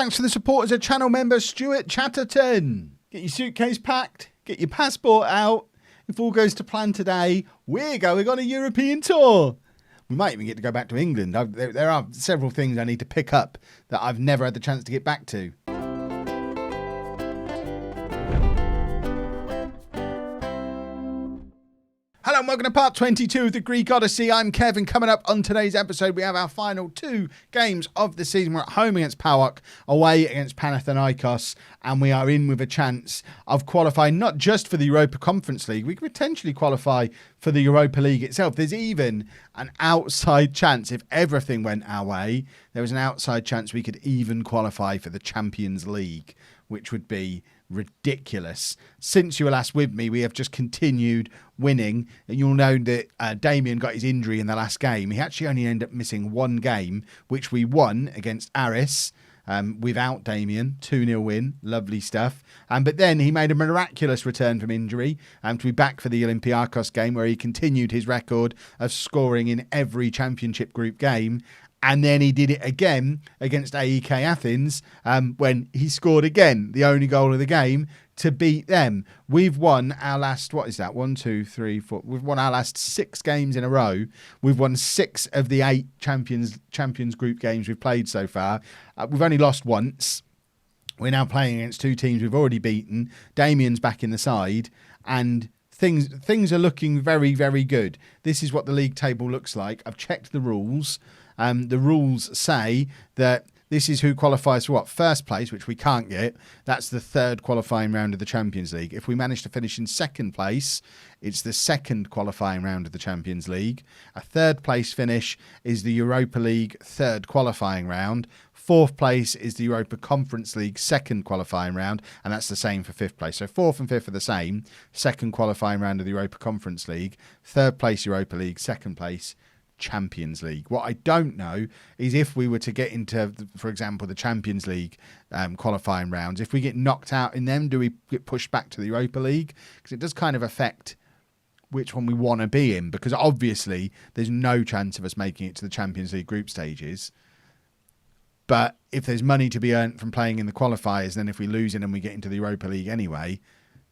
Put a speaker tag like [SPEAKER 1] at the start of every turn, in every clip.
[SPEAKER 1] Thanks for the support as a channel member, Stuart Chatterton. Get your suitcase packed, get your passport out. If all goes to plan today, we're going on a European tour. We might even get to go back to England. There are several things I need to pick up that I've never had the chance to get back to. Hello and welcome to part 22 of the Greek Odyssey. I'm Kevin. Coming up on today's episode, we have our final two games of the season. We're at home against PAOK, away against Panathinaikos, and we are in with a chance of qualifying not just for the Europa Conference League, we could potentially qualify for the Europa League itself. There's even an outside chance, if everything went our way, there was an outside chance we could even qualify for the Champions League, which would be ridiculous. Since you were last with me, we have just continued winning. And you'll know that Damien got his injury in the last game. He actually only ended up missing one game, which we won against Aris without Damien. 2-0 win. Lovely stuff. But then he made a miraculous return from injury to be back for the Olympiakos game, where he continued his record of scoring in every championship group game. And then he did it again against AEK Athens when he scored again, the only goal of the game, to beat them. We've won our last, what is that? 1, 2, 3, 4. We've won our last 6 games in a row. We've won 6 of the 8 Champions Group games we've played so far. We've only lost once. We're now playing against 2 teams we've already beaten. Damien's back in the side. And things are looking very, very good. This is what the league table looks like. I've checked the rules. The rules say that this is who qualifies for what? First place, which we can't get. That's the third qualifying round of the Champions League. If we manage to finish in second place, it's the second qualifying round of the Champions League. A third place finish is the Europa League third qualifying round. Fourth place is the Europa Conference League second qualifying round, and that's the same for fifth place. So fourth and fifth are the same. Second qualifying round of the Europa Conference League. Third place Europa League, second place Champions League. What I don't know is if we were to get into, for example, the Champions League qualifying rounds, if we get knocked out in them, do we get pushed back to the Europa League? Because it does kind of affect which one we want to be in, because obviously there's no chance of us making it to the Champions League group stages. But if there's money to be earned from playing in the qualifiers, then if we lose it and we get into the Europa League anyway,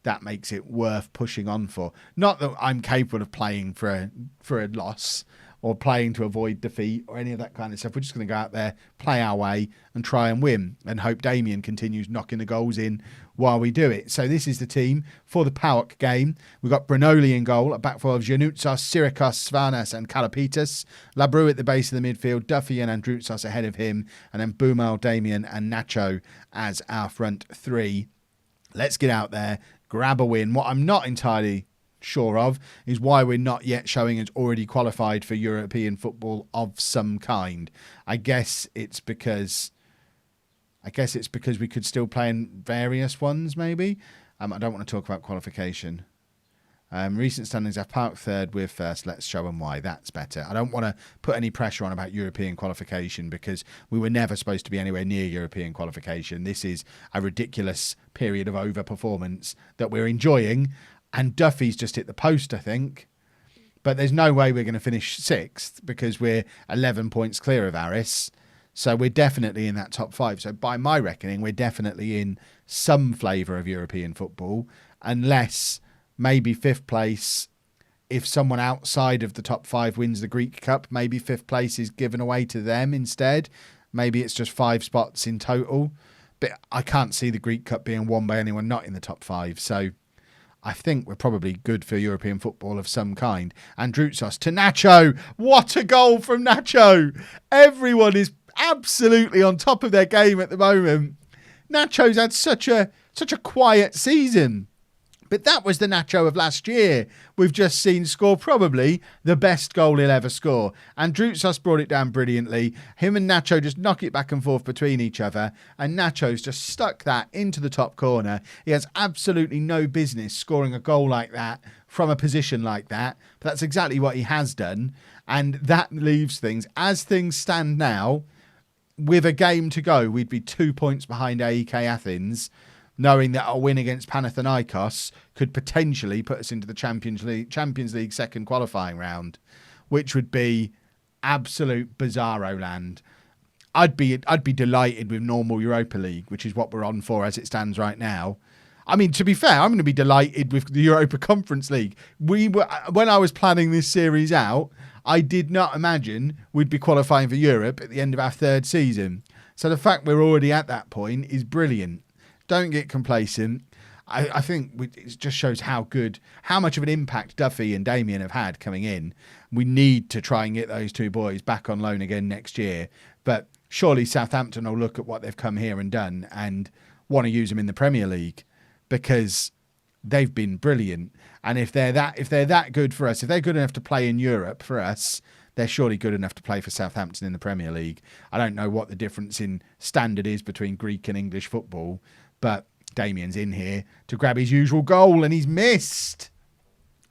[SPEAKER 1] that makes it worth pushing on for. Not that I'm capable of playing for a loss, or playing to avoid defeat or any of that kind of stuff. We're just going to go out there, play our way and try and win, and hope Damien continues knocking the goals in while we do it. So this is the team for the PAOK game. We've got Brunoli in goal, a back four of Giannoutsos, Syrikos, Svanas and Kalapitas. Labru at the base of the midfield, Duffy and Androutsos ahead of him, and then Bumal, Damien and Nacho as our front three. Let's get out there, grab a win. What I'm not entirely sure of is why we're not yet showing as already qualified for European football of some kind. I guess it's because we could still play in various ones, maybe. I don't want to talk about qualification. Recent standings have PAOK third, we're first. Let's show them why. That's better. I don't want to put any pressure on about European qualification, because we were never supposed to be anywhere near European qualification. This is a ridiculous period of overperformance that we're enjoying. And Duffy's just hit the post, I think. But there's no way we're going to finish 6th, because we're 11 points clear of Aris. So we're definitely in that top 5. So by my reckoning, we're definitely in some flavour of European football. Unless maybe 5th place, if someone outside of the top 5 wins the Greek Cup, maybe 5th place is given away to them instead. Maybe it's just 5 spots in total. But I can't see the Greek Cup being won by anyone not in the top 5. So I think we're probably good for European football of some kind. Androutsos to Nacho. What a goal from Nacho. Everyone is absolutely on top of their game at the moment. Nacho's had such a quiet season. But that was the Nacho of last year. We've just seen score probably the best goal he'll ever score. Androutsos brought it down brilliantly. Him and Nacho just knock it back and forth between each other. And Nacho's just stuck that into the top corner. He has absolutely no business scoring a goal like that from a position like that. But that's exactly what he has done. And that leaves things, as things stand now, with a game to go, we'd be 2 points behind AEK Athens, knowing that a win against Panathinaikos could potentially put us into the Champions League second qualifying round, which would be absolute bizarro land. I'd be delighted with normal Europa League, which is what we're on for as it stands right now. I mean, to be fair, I'm going to be delighted with the Europa Conference League. When I was planning this series out, I did not imagine we'd be qualifying for Europe at the end of our third season. So the fact we're already at that point is brilliant. Don't get complacent. I think it just shows how much of an impact Duffy and Damien have had coming in. We need to try and get those two boys back on loan again next year. But surely Southampton will look at what they've come here and done and want to use them in the Premier League, because they've been brilliant. And if they're that good for us, if they're good enough to play in Europe for us, they're surely good enough to play for Southampton in the Premier League. I don't know what the difference in standard is between Greek and English football, but Damien's in here to grab his usual goal and he's missed.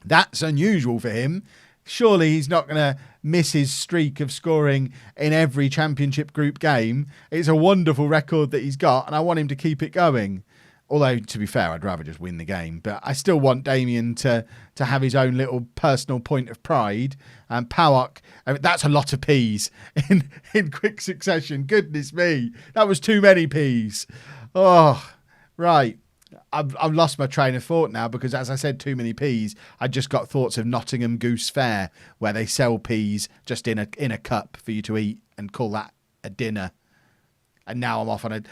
[SPEAKER 1] That's unusual for him. Surely he's not going to miss his streak of scoring in every Championship group game. It's a wonderful record that he's got, and I want him to keep it going. Although, to be fair, I'd rather just win the game. But I still want Damien to have his own little personal point of pride. And PAOK, that's a lot of P's in quick succession. Goodness me. That was too many P's. Oh, right. I've lost my train of thought now because, as I said, too many peas. I just got thoughts of Nottingham Goose Fair, where they sell peas just in a cup for you to eat and call that a dinner. And now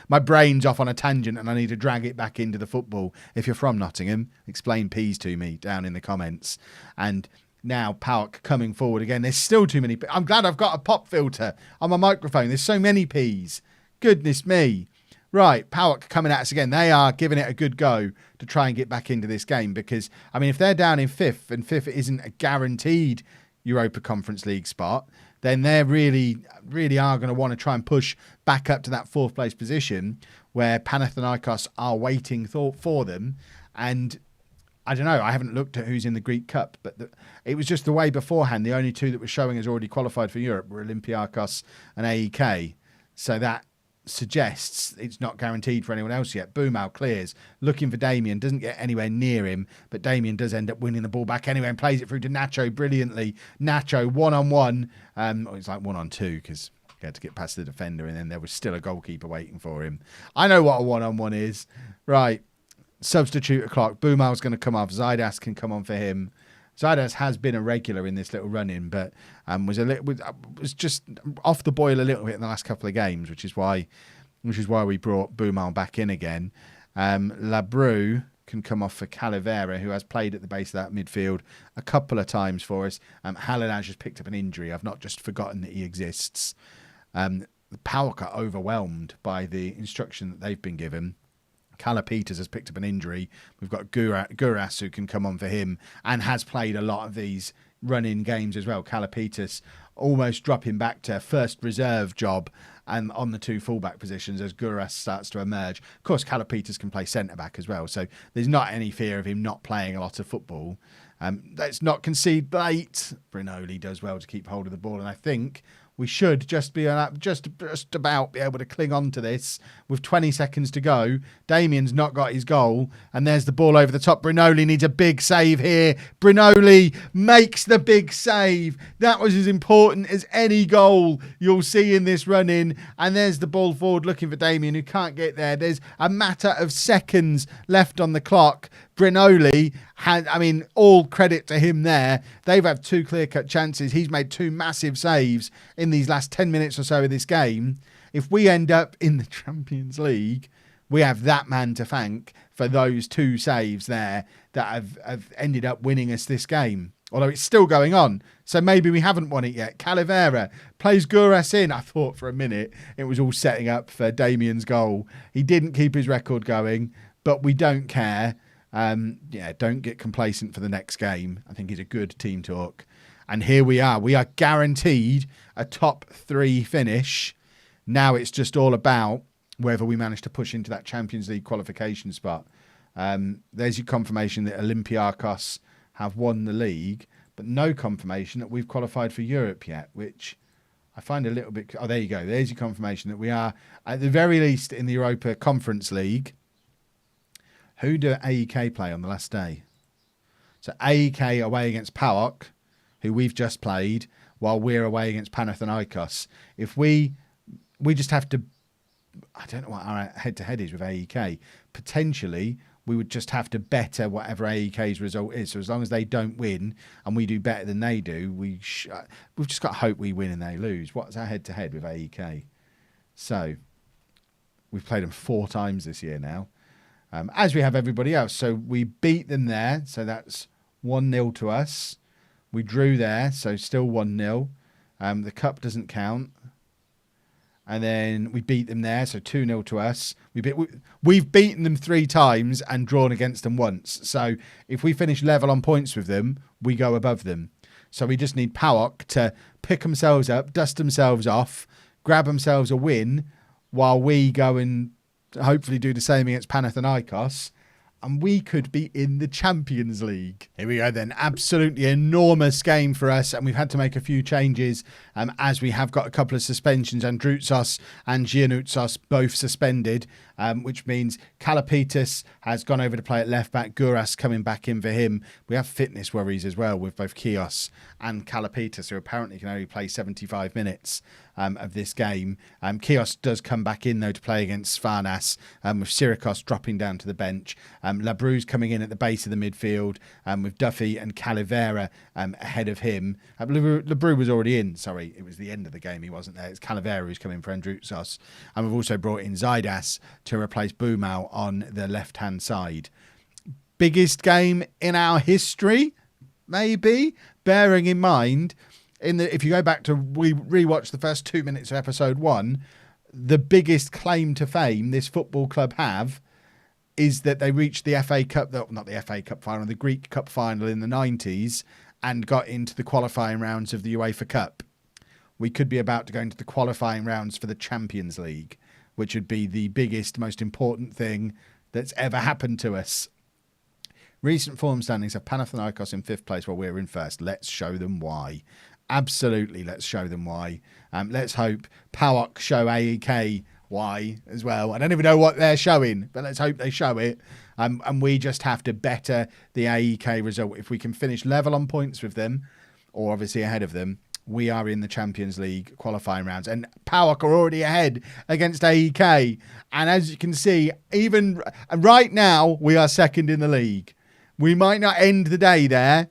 [SPEAKER 1] my brain's off on a tangent and I need to drag it back into the football. If you're from Nottingham, explain peas to me down in the comments. And now PAOK coming forward again. There's still too many. I'm glad I've got a pop filter on my microphone. There's so many peas. Goodness me. Right, PAOK coming at us again. They are giving it a good go to try and get back into this game because, I mean, if they're down in fifth and fifth isn't a guaranteed Europa Conference League spot, then they really are going to want to try and push back up to that fourth place position where Panathinaikos are waiting for them. And I don't know, I haven't looked at who's in the Greek Cup, but it was just the way beforehand. The only two that were showing as already qualified for Europe were Olympiacos and AEK. So that suggests it's not guaranteed for anyone else yet. Boumau clears, looking for Damien, doesn't get anywhere near him, but Damien does end up winning the ball back anyway and plays it through to Nacho brilliantly. Nacho one-on-one, it's like one-on-two because he had to get past the defender and then there was still a goalkeeper waiting for him. I know what a one-on-one is. Right, substitute o'clock. Boumau's going to come off. Zaidas can come on for him. Zaidas has been a regular in this little run-in, but was just off the boil a little bit in the last couple of games, which is why we brought Boumau back in again. Labru can come off for Calavera, who has played at the base of that midfield a couple of times for us. Halinaj has picked up an injury. I've not just forgotten that he exists. The PAOK are overwhelmed by the instruction that they've been given. Kalapitas has picked up an injury. We've got Guras who can come on for him and has played a lot of these run-in games as well. Kalapitas almost dropping back to first reserve job and on the two fullback positions as Guras starts to emerge. Of course, Kalapitas can play centre-back as well, so there's not any fear of him not playing a lot of football. Let's not concede bait. Brinoli does well to keep hold of the ball, and I think we should just about be able to cling on to this with 20 seconds to go. Damien's not got his goal, and there's the ball over the top. Brinoli needs a big save here. Brinoli makes the big save. That was as important as any goal you'll see in this run-in. And there's the ball forward looking for Damien, who can't get there. There's a matter of seconds left on the clock. Brinoli had, all credit to him there. They've had two clear-cut chances. He's made two massive saves in these last 10 minutes or so of this game. If we end up in the Champions League, we have that man to thank for those two saves there that have ended up winning us this game. Although it's still going on, so maybe we haven't won it yet. Calavera plays Guras in. I thought for a minute it was all setting up for Damien's goal. He didn't keep his record going, but we don't care. Don't get complacent for the next game. I think he's a good team talk. And here we are. We are guaranteed a top 3 finish. Now it's just all about whether we manage to push into that Champions League qualification spot. There's your confirmation that Olympiacos have won the league, but no confirmation that we've qualified for Europe yet, which I find a little bit... Oh, there you go. There's your confirmation that we are, at the very least, in the Europa Conference League. Who do AEK play on the last day? So AEK away against PAOK, who we've just played, while we're away against Panathinaikos. If we we just have to, I don't know what our head-to-head is with AEK. Potentially, we would just have to better whatever AEK's result is. So as long as they don't win and we do better than they do, we've just got to hope we win and they lose. What's our head-to-head with AEK? So we've played them 4 times this year now, as we have everybody else. So we beat them there, so that's 1-0 to us. We drew there, so still 1-0. The cup doesn't count. And then we beat them there, so 2-0 to us. We've beaten them 3 times and drawn against them once. So if we finish level on points with them, we go above them. So we just need PAOK to pick themselves up, dust themselves off, grab themselves a win, while we go and hopefully do the same against Panathinaikos. And we could be in the Champions League. Here we go then. Absolutely enormous game for us. And we've had to make a few changes as we have got a couple of suspensions. Androutsos and Giannoutsos both suspended, which means Kalapitis has gone over to play at left back. Guras coming back in for him. We have fitness worries as well with both Kios and Kalapitis, who apparently can only play 75 minutes of this game. Kios does come back in, though, to play against Smyrnis, with Syrikos dropping down to the bench. Labrou's coming in at the base of the midfield, with Duffy and Calivera ahead of him. Labrou was already in, sorry, it was the end of the game, he wasn't there. It's Calivera who's coming for Androutsos. And we've also brought in Zaidas to replace Boumau on the left-hand side. Biggest game in our history, maybe, bearing in mind, if you go back to rewatch the first 2 minutes of episode 1, the biggest claim to fame this football club have is that they reached the FA Cup, not the FA Cup final, the Greek Cup final in the 90s and got into the qualifying rounds of the UEFA Cup. We could be about to go into the qualifying rounds for the Champions League, which would be the biggest, most important thing that's ever happened to us. Recent form standings have Panathinaikos in 5th place while we're in 1st. Let's show them why. Absolutely, let's show them why. Let's hope PAOK show AEK why as well. I don't even know what they're showing, but let's hope they show it. And we just have to better the AEK result. If we can finish level on points with them, or obviously ahead of them, we are in the Champions League qualifying rounds. And PAOK are already ahead against AEK. And as you can see, even right now, we are 2nd in the league. We might not end the day there,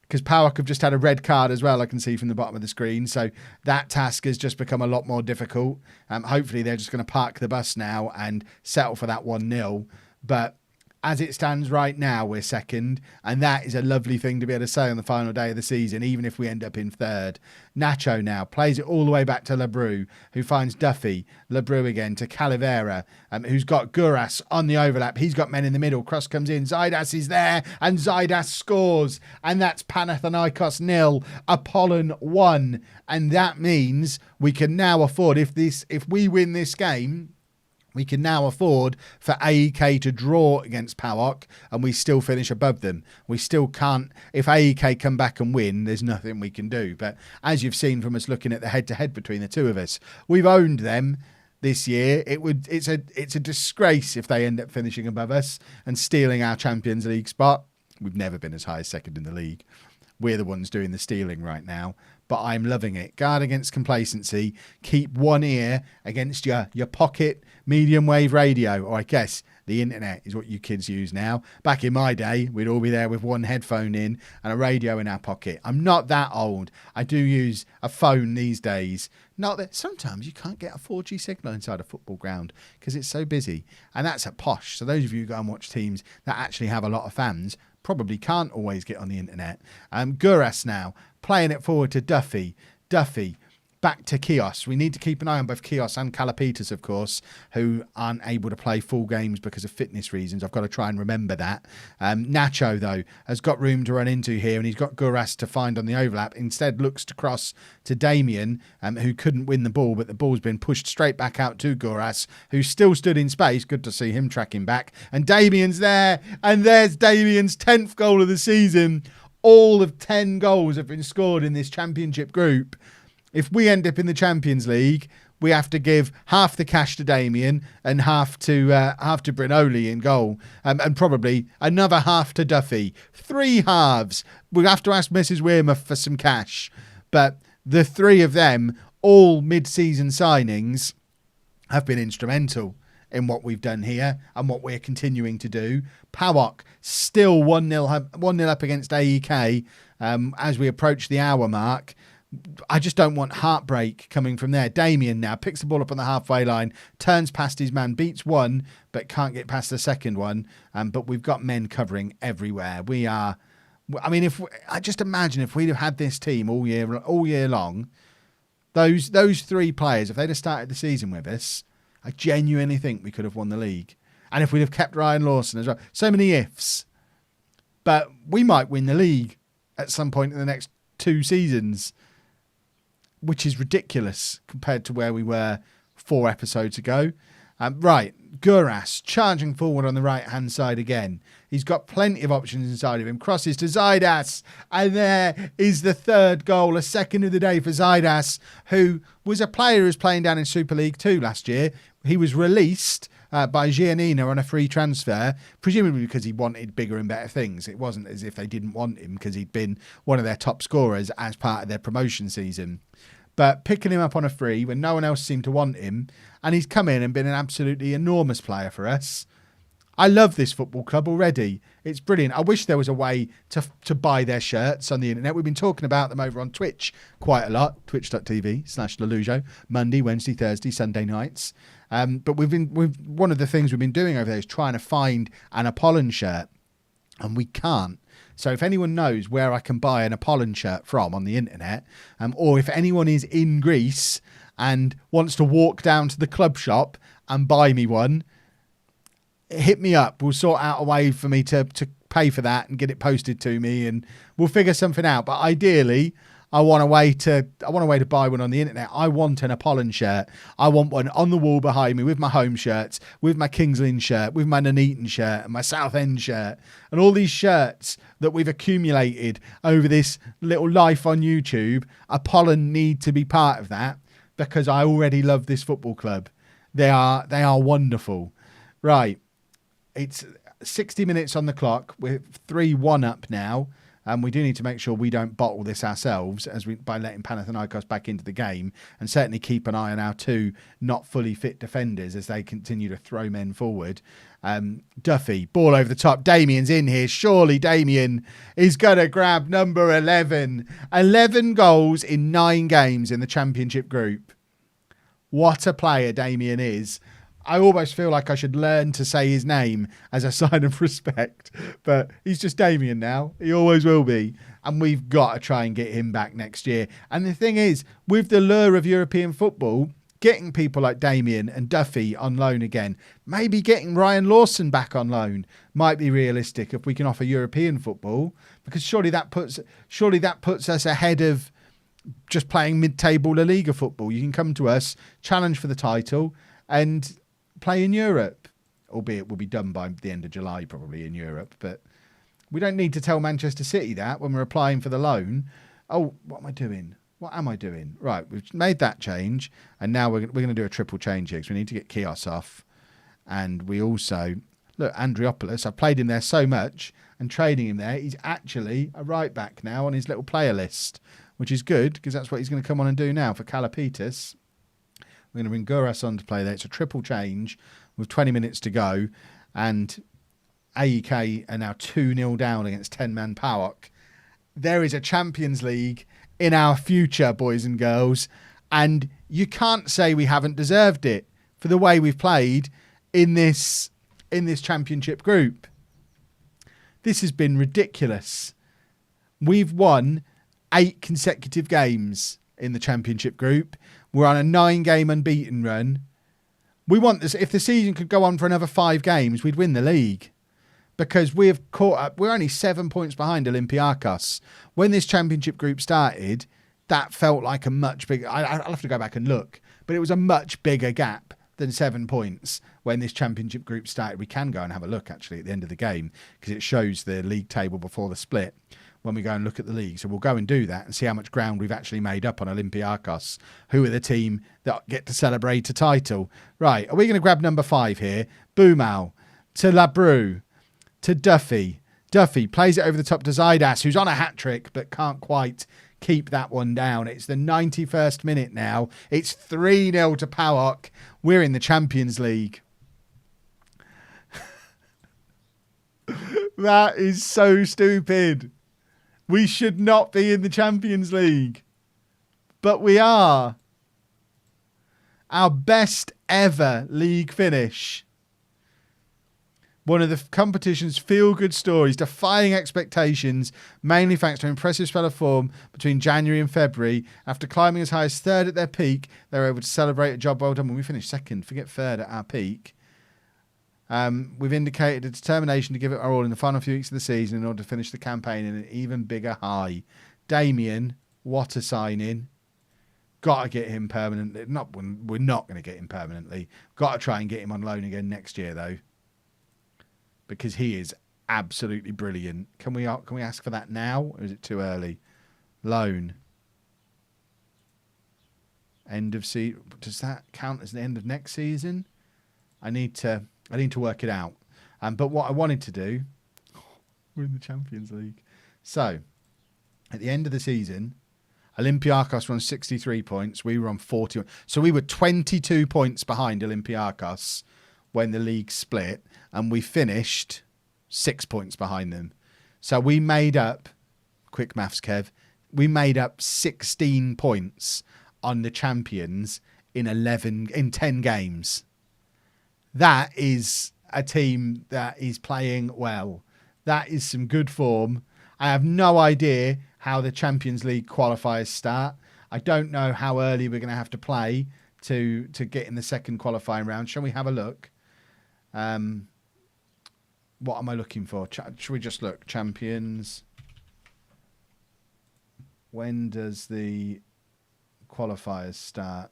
[SPEAKER 1] because PAOK have just had a red card as well, I can see from the bottom of the screen. So that task has just become a lot more difficult. Hopefully they're just going to park the bus now and settle for that 1-0. But as it stands right now, we're 2nd. And that is a lovely thing to be able to say on the final day of the season, even if we end up in 3rd. Nacho now plays it all the way back to Labrou, who finds Duffy. Labrou again to Calivera, who's got Guras on the overlap. He's got men in the middle. Cross comes in. Zaidas is there, and Zaidas scores. And that's Panathinaikos 0, Apollon 1. And that means we can now afford, if we win this game, we can now afford for AEK to draw against PAOK and we still finish above them. We still can't. If AEK come back and win, there's nothing we can do. But as you've seen from us looking at the head-to-head between the two of us, we've owned them this year. It's a disgrace if they end up finishing above us and stealing our Champions League spot. We've never been as high as 2nd in the league. We're the ones doing the stealing right now. But I'm loving it. Guard against complacency. Keep one ear against your pocket medium wave radio. Or I guess the internet is what you kids use now. Back in my day, we'd all be there with one headphone in and a radio in our pocket. I'm not that old. I do use a phone these days. Not that sometimes you can't get a 4G signal inside a football ground because it's so busy. And that's at posh. So those of you who go and watch teams that actually have a lot of fans probably can't always get on the internet. Guras now playing it forward to Duffy. Duffy back to Kios. We need to keep an eye on both Kios and Kalapitis, of course, who aren't able to play full games because of fitness reasons. I've got to try and remember that. Nacho, though, has got room to run into here, and he's got Guras to find on the overlap. Instead, looks to cross to Damien, who couldn't win the ball, but the ball's been pushed straight back out to Guras, who still stood in space. Good to see him tracking back. And Damien's there, and there's Damien's 10th goal of the season. All of 10 goals have been scored in this championship group. If we end up in the Champions League, we have to give half the cash to Damien and half to Brinoli in goal, and probably another half to Duffy. 3 halves. We'll have to ask Mrs Wearmouth for some cash. But the 3 of them, all mid-season signings, have been instrumental in what we've done here and what we're continuing to do. PAOK still 1-0 up against AEK as we approach the hour mark. I just don't want heartbreak coming from there. Damien now picks the ball up on the halfway line, turns past his man, beats one, but can't get past the second one. But we've got men covering everywhere. I just imagine if we'd have had this team all year long, those three players, if they'd have started the season with us, I genuinely think we could have won the league. And if we'd have kept Ryan Lawson as well. So many ifs. But we might win the league at some point in the next 2 seasons, which is ridiculous compared to where we were 4 episodes ago. Right, Guras charging forward on the right-hand side again. He's got plenty of options inside of him. Crosses to Zaidas. And there is the third goal, a second of the day for Zaidas, who was a player who was playing down in Super League 2 last year. He was released by Giannina on a free transfer, presumably because he wanted bigger and better things. It wasn't as if they didn't want him because he'd been one of their top scorers as part of their promotion season. But picking him up on a free when no one else seemed to want him, and he's come in and been an absolutely enormous player for us. I love this football club already. It's brilliant. I wish there was a way to buy their shirts on the internet. We've been talking about them over on Twitch quite a lot. Twitch.tv/LOLLUJO. Monday, Wednesday, Thursday, Sunday nights. But one of the things we've been doing over there is trying to find an Apollon shirt, and we can't. So if anyone knows where I can buy an Apollon shirt from on the internet, or if anyone is in Greece and wants to walk down to the club shop and buy me one, hit me up. We'll sort out a way for me to pay for that and get it posted to me, and we'll figure something out. But ideally, I want a way to buy one on the internet. I want an Apollon shirt. I want one on the wall behind me with my home shirts, with my Kings Lynn shirt, with my Nuneaton shirt, and my Southend shirt, and all these shirts that we've accumulated over this little life on YouTube. Apollon need to be part of that because I already love this football club. They are wonderful. Right, it's 60 minutes on the clock. We're 3-1 up now. We do need to make sure we don't bottle this ourselves by letting Panathinaikos back into the game, and certainly keep an eye on our 2 not fully fit defenders as they continue to throw men forward. Duffy, ball over the top. Damien's in here. Surely Damien is going to grab number 11. 11 goals in 9 games in the Championship group. What a player Damien is. I almost feel like I should learn to say his name as a sign of respect. But he's just Damien now. He always will be. And we've got to try and get him back next year. And the thing is, with the lure of European football, getting people like Damien and Duffy on loan again, maybe getting Ryan Lawson back on loan might be realistic if we can offer European football. Because surely that puts us ahead of just playing mid-table La Liga football. You can come to us, challenge for the title, and play in Europe, albeit we'll be done by the end of July probably in Europe. But we don't need to tell Manchester City that when we're applying for the loan. Oh, what am I doing? What am I doing? Right, we've made that change, and now we're going to do a triple change here because we need to get Kios off. And we also, look, Andriopoulos, I've played him there so much and trading him there. He's actually a right back now on his little player list, which is good because that's what he's going to come on and do now for Kalapitis. We're going to bring Guras on to play there. It's a triple change with 20 minutes to go. And AEK are now 2-0 down against 10-man PAOK. There is a Champions League in our future, boys and girls. And you can't say we haven't deserved it for the way we've played in this Championship group. This has been ridiculous. We've won 8 consecutive games in the Championship group. We're on a 9-game unbeaten run. We want this. If the season could go on for another 5 games, we'd win the league because we have caught up. We're only 7 points behind Olympiakos. When this Championship group started, that felt like a much bigger. I'll have to go back and look, but it was a much bigger gap than 7 points when this Championship group started. We can go and have a look actually at the end of the game because it shows the league table before the split when we go and look at the league. So we'll go and do that and see how much ground we've actually made up on Olympiakos, who are the team that get to celebrate a title. Right, are we going to grab number 5 here? Boumau to Labru to Duffy. Duffy plays it over the top to Zaidas, who's on a hat-trick but can't quite keep that one down. It's the 91st minute now. It's 3-0 to PAOK. We're in the Champions League. That is so stupid. We should not be in the Champions League. But we are. Our best ever league finish. One of the competition's feel-good stories, defying expectations, mainly thanks to an impressive spell of form between January and February. After climbing as high as third at their peak, they were able to celebrate a job well done when we finished second. Forget third at our peak. We've indicated a determination to give it our all in the final few weeks of the season in order to finish the campaign in an even bigger high. Damien, what a signing. Got to get him permanently. We're not going to get him permanently. Got to try and get him on loan again next year, though. Because he is absolutely brilliant. Can we ask for that now? Or is it too early? Loan. End of season. Does that count as the end of next season? I need to work it out. But what I wanted to do, we're in the Champions League. So, at the end of the season, Olympiakos were on 63 points. We were on 41. So we were 22 points behind Olympiakos when the league split. And we finished 6 points behind them. So we made up, quick maths, Kev, we made up 16 points on the champions in 10 games. That is a team that is playing well. That is some good form. I have no idea how the Champions League qualifiers start. I don't know how early we're going to have to play to get in the second qualifying round. Shall we have a look? What am I looking for? Should we just look? Champions. When does the qualifiers start?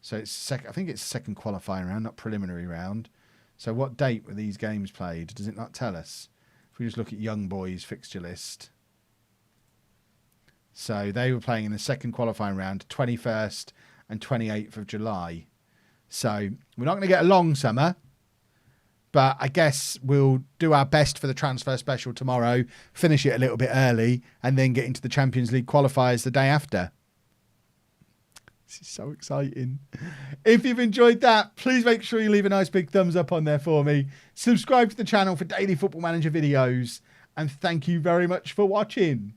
[SPEAKER 1] So it's I think it's second qualifying round, not preliminary round. So what date were these games played? Does it not tell us? If we just look at Young Boys fixture list. So they were playing in the second qualifying round, 21st and 28th of July. So we're not going to get a long summer. But I guess we'll do our best for the transfer special tomorrow, finish it a little bit early, and then get into the Champions League qualifiers the day after. This is so exciting. If you've enjoyed that, please make sure you leave a nice big thumbs up on there for me. Subscribe to the channel for daily Football Manager videos. And thank you very much for watching.